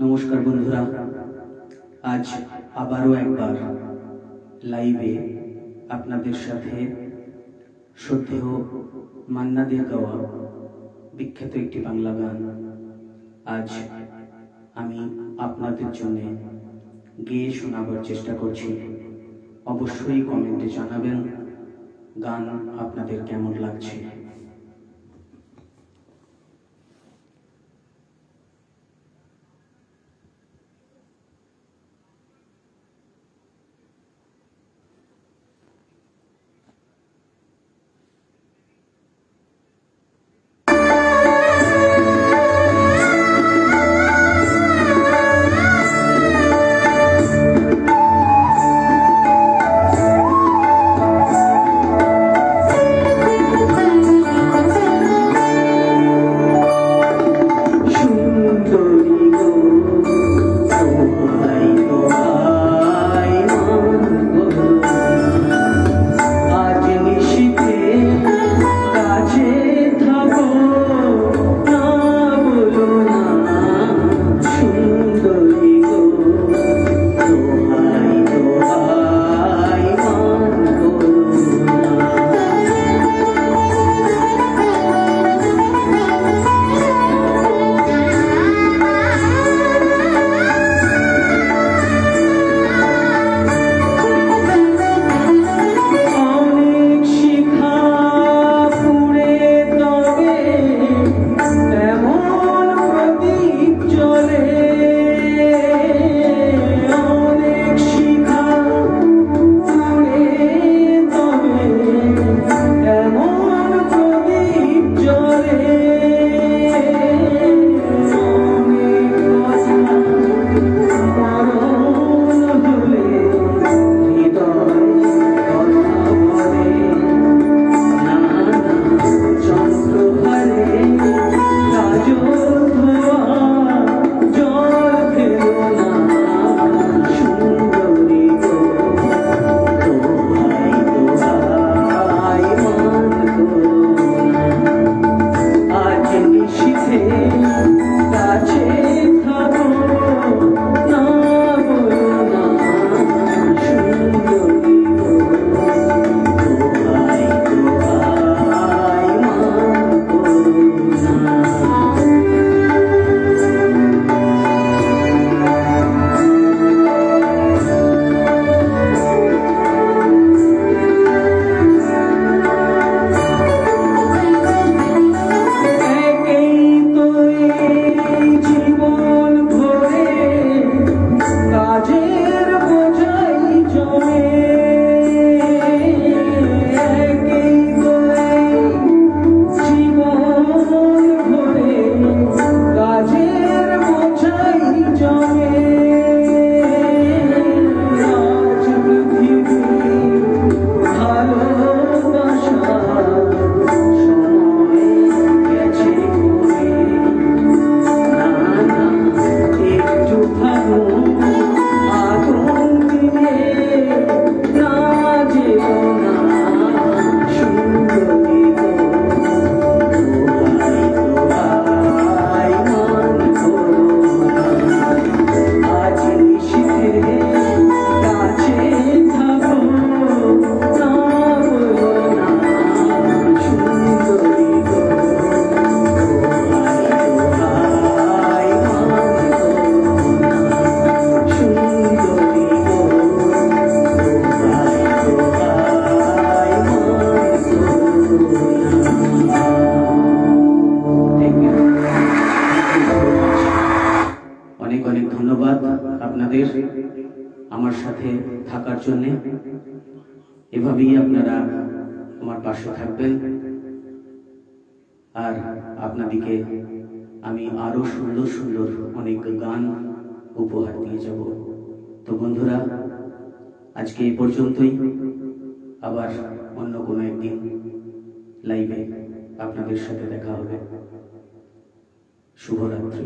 নমস্কার বন্ধুরা, আজ আবারও একবার লাইভে আপনাদের সাথে শ্রদ্ধেয় মান্না দের গাওয়া বিখ্যাত একটি বাংলা গান আজ আমি আপনাদের জন্য গেয়ে শোনাবার চেষ্টা করছি। অবশ্যই কমেন্টে জানাবেন গান আপনাদের কেমন লাগছে। অনেক অনেক ধন্যবাদ আপনাদের আমার সাথে থাকার জন্য। এভাবেই আপনারা আমার পাশে থাকবেন, আর আপনাদেরকে আমি আরো সুন্দর সুন্দর অনেক গান উপহার দিয়ে যাব। তো বন্ধুরা, আজকে এই পর্যন্তই। আবার অন্য কোনো একদিন লাইভে আপনাদের সাথে দেখা হবে। শুভরাত্রি।